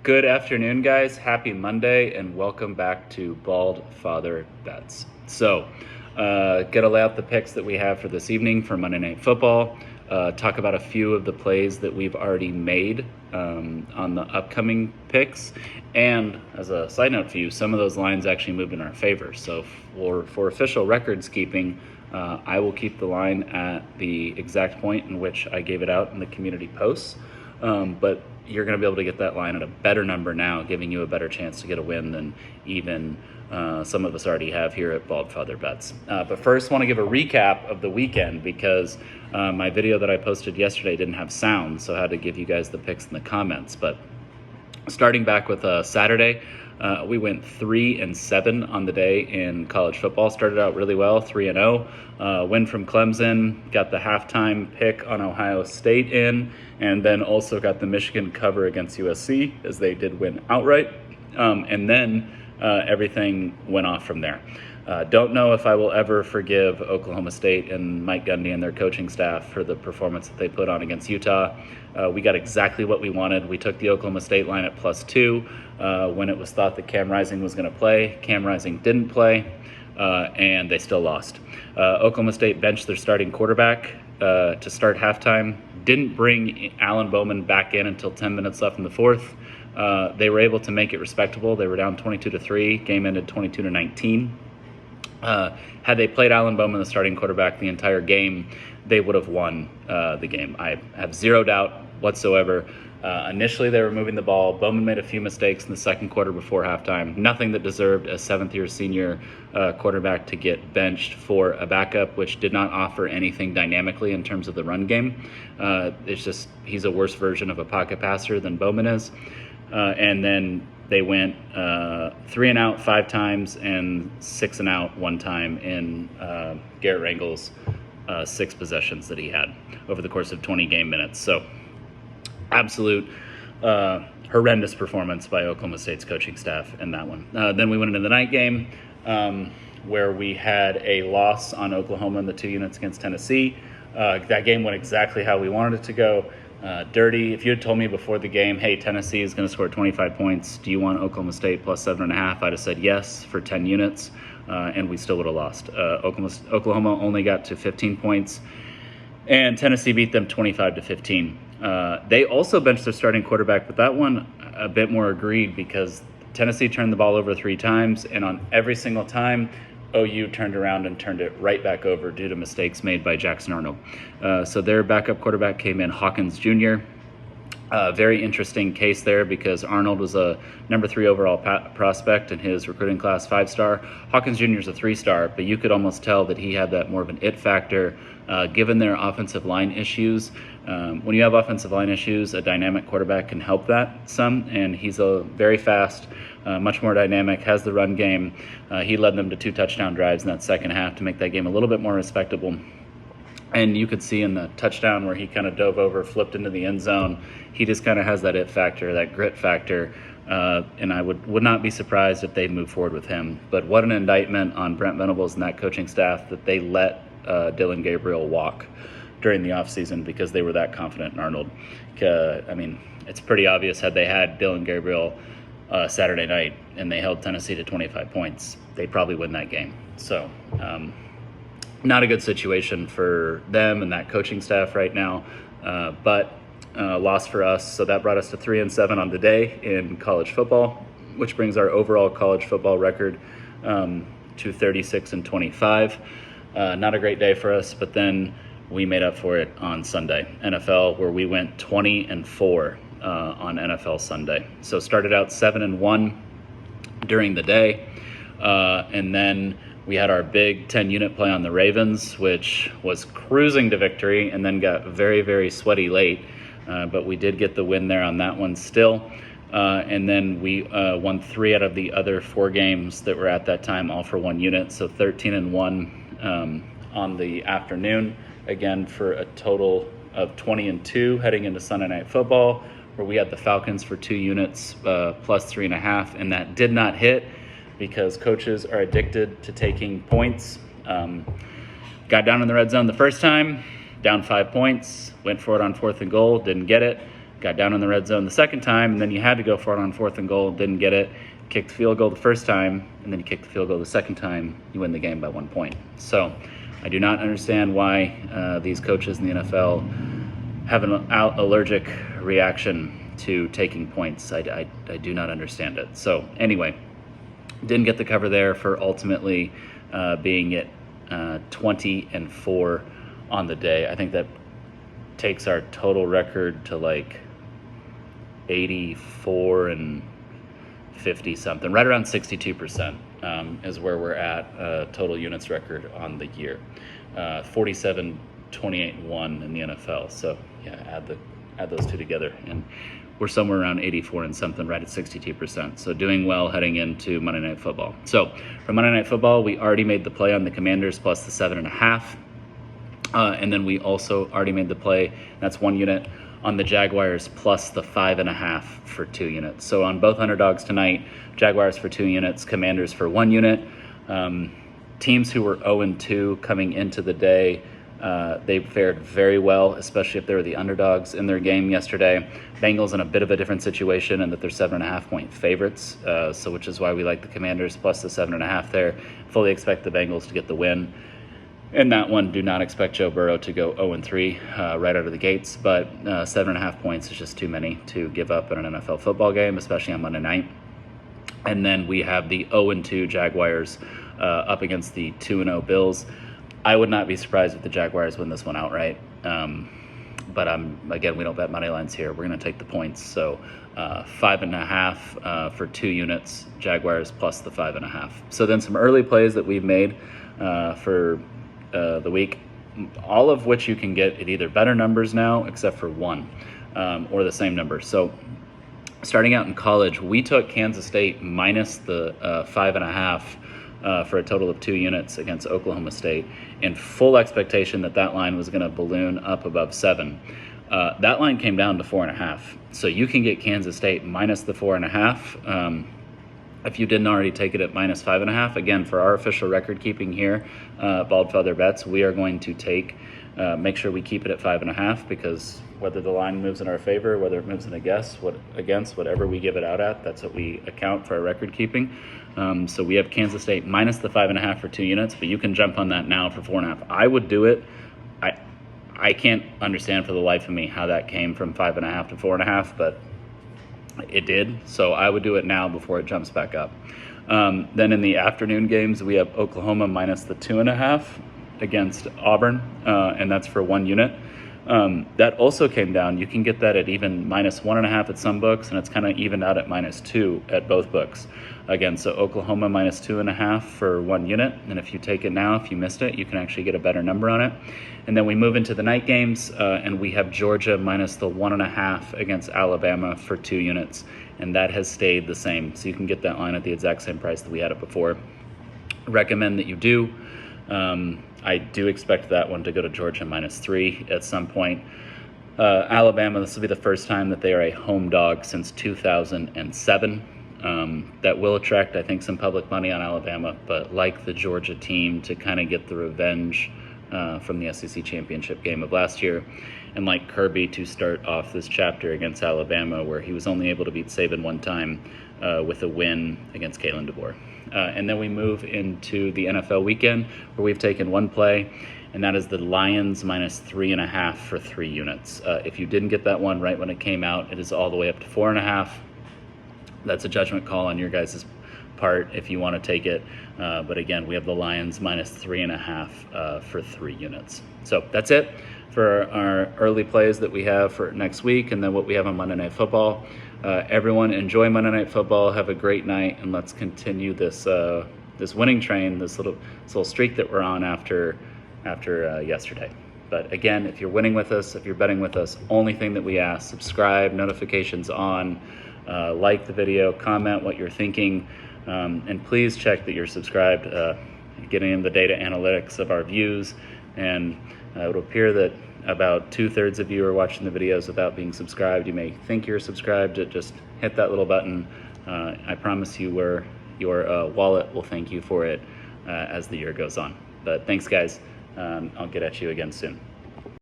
Good afternoon, guys. Happy Monday, and welcome back to Bald Father Bets. Gonna lay out the picks that we have for this evening for Monday Night Football. Talk about a few of the plays that we've already made on the upcoming picks. And as a side note for you, some of those lines actually moved in our favor. So for official records keeping, I will keep the line at the exact point in which I gave it out in the community posts. But you're going to be able to get that line at a better number now, giving you a better chance to get a win than even some of us already have here at Bald Father Bets. But first, I want to give a recap of the weekend because my video that I posted yesterday didn't have sound, so I had to give you guys the picks in the comments. But starting back with Saturday, we went 3-7 on the day in college football. Started out really well, 3-0. Win from Clemson, got the halftime pick on Ohio State in, and then also got the Michigan cover against USC as they did win outright. And then everything went off from there. Don't know if I will ever forgive Oklahoma State and Mike Gundy and their coaching staff for the performance that they put on against Utah. We got exactly what we wanted. We took the Oklahoma State line at +2 when it was thought that Cam Rising was going to play. Cam Rising didn't play, and they still lost. Oklahoma State benched their starting quarterback to start halftime. Didn't bring Alan Bowman back in until 10 minutes left in the fourth. They were able to make it respectable. They were down 22-3. Game ended 22-19. Had they played Alan Bowman, the starting quarterback, the entire game, they would have won the game. I have zero doubt whatsoever. Initially, they were moving the ball. Bowman made a few mistakes in the second quarter before halftime. Nothing that deserved a seventh-year senior quarterback to get benched for a backup, which did not offer anything dynamically in terms of the run game. It's just he's a worse version of a pocket passer than Bowman is. And then they went 3 and out 5 times and 6 and out 1 time in Garrett Rangel's 6 possessions that he had over the course of 20 game minutes. So absolute horrendous performance by Oklahoma State's coaching staff in that one. Then we went into the night game where we had a loss on Oklahoma in the 2 units against Tennessee. That game went exactly how we wanted it to go. Dirty. If you had told me before the game, hey, Tennessee is going to score 25 points, do you want Oklahoma State +7.5? I'd have said yes for 10 units, and we still would have lost. Oklahoma only got to 15 points, and Tennessee beat them 25-15. They also benched their starting quarterback, but that one a bit more agreed because Tennessee turned the ball over 3 times, and on every single time, OU turned around and turned it right back over due to mistakes made by Jackson Arnold. So their backup quarterback came in, Hawkins Jr. Very interesting case there because Arnold was a number 3 overall prospect in his recruiting class, 5-star. Hawkins Jr. is a 3-star, but you could almost tell that he had that more of an it factor given their offensive line issues. When you have offensive line issues, a dynamic quarterback can help that some, and he's a very fast, much more dynamic, has the run game. He led them to 2 touchdown drives in that second half to make that game a little bit more respectable. And you could see in the touchdown where he kind of dove over, flipped into the end zone, he just kind of has that it factor, that grit factor, and I would not be surprised if they move forward with him. But what an indictment on Brent Venables and that coaching staff that they let Dillon Gabriel walk during the offseason because they were that confident in Arnold. I mean, it's pretty obvious had they had Dillon Gabriel Saturday night and they held Tennessee to 25 points, they'd probably win that game. So not a good situation for them and that coaching staff right now, but loss for us. So that brought us to 3-7 on the day in college football, which brings our overall college football record to 36-25. Not a great day for us, but then we made up for it on Sunday, NFL, where we went 20-4 on NFL Sunday. So started out 7-1 during the day, and then we had our big 10-unit play on the Ravens, which was cruising to victory and then got very, very sweaty late. But we did get the win there on that one still. And then we won 3 out of the other 4 games that were at that time, all for 1 unit. So 13-1 on the afternoon, again, for a total of 20-2 heading into Sunday Night Football, where we had the Falcons for 2 units plus 3.5, and that did not hit because coaches are addicted to taking points. Got down in the red zone the first time, down 5 points, went for it on 4th and goal, didn't get it. got down in the red zone the second time, and then you had to go for it on 4th and goal, didn't get it, kicked the field goal the first time, and then you kicked the field goal the second time, you win the game by 1 point. So I do not understand why these coaches in the NFL have an allergic reaction to taking points. I do not understand it. So anyway, didn't get the cover there for ultimately being at 20-4 on the day. I think that takes our total record to like 84 and 50 something, right around 62% is where we're at total units record on the year. 47, 28, and 1 in the NFL. So yeah, add those two together, and we're somewhere around 84 and something, right at 62%. So doing well heading into Monday Night Football. So for Monday Night Football, we already made the play on the Commanders plus the 7.5. And then we also already made the play, that's 1 unit, on the Jaguars plus the 5.5 for 2 units. So on both underdogs tonight, Jaguars for 2 units, Commanders for 1 unit. Teams who were 0-2 coming into the day, they fared very well, especially if they were the underdogs in their game yesterday. Bengals in a bit of a different situation in that they're 7.5-point favorites, so which is why we like the Commanders plus the 7.5 there. Fully expect the Bengals to get the win. In that one, do not expect Joe Burrow to go 0-3 right out of the gates, but 7.5 points is just too many to give up in an NFL football game, especially on Monday night. And then we have the 0-2 Jaguars up against the 2-0 Bills. I would not be surprised if the Jaguars win this one outright. But again, we don't bet money lines here. We're going to take the points. So 5.5 for 2 units, Jaguars plus the 5.5. So then some early plays that we've made for the week, all of which you can get at either better numbers now, except for 1, or the same number. So starting out in college, we took Kansas State minus the 5.5 for a total of 2 units against Oklahoma State, in full expectation that that line was going to balloon up above 7. That line came down to 4.5. So you can get Kansas State minus the 4.5. If you didn't already take it at minus 5.5, again, for our official record keeping here, Bald Feather Bets, we are going to make sure we keep it at 5.5, because whether the line moves in our favor, whether it moves in against, whatever we give it out at, that's what we account for our record keeping. So we have Kansas State minus the 5.5 for 2 units, but you can jump on that now for 4.5. I would do it. I can't understand for the life of me how that came from 5.5 to 4.5, but it did. So I would do it now before it jumps back up. Then in the afternoon games, we have Oklahoma minus the 2.5 against Auburn, and that's for 1 unit. That also came down. You can get that at even minus 1.5 at some books, and it's kind of evened out at minus 2 at both books. Again, so Oklahoma minus 2.5 for 1 unit, and if you take it now, if you missed it, you can actually get a better number on it. And then we move into the night games, and we have Georgia minus the 1.5 against Alabama for 2 units, and that has stayed the same. So you can get that line at the exact same price that we had it before. Recommend that you do. I do expect that one to go to Georgia minus 3 at some point. Alabama, this will be the first time that they are a home dog since 2007. That will attract, I think, some public money on Alabama, but like the Georgia team to kind of get the revenge from the SEC championship game of last year, and like Kirby to start off this chapter against Alabama, where he was only able to beat Saban 1 time with a win against Kalen DeBoer. And then we move into the NFL weekend, where we've taken 1 play, and that is the Lions minus 3.5 for 3 units. If you didn't get that one right when it came out, it is all the way up to 4.5. That's a judgment call on your guys' part if you want to take it. But again, we have the Lions minus 3.5 for 3 units. So that's it for our early plays that we have for next week, and then what we have on Monday Night Football. Everyone enjoy Monday Night Football. Have a great night, and let's continue this winning train, this little streak that we're on after yesterday. But again, if you're winning with us, if you're betting with us, only thing that we ask: subscribe, notifications on, like the video, comment what you're thinking, and please check that you're subscribed. Getting in the data analytics of our views, and it would appear that about 2/3 of you are watching the videos without being subscribed. You may think you're subscribed. Just hit that little button. I promise you your wallet will thank you for it as the year goes on. But thanks, guys. I'll get at you again soon.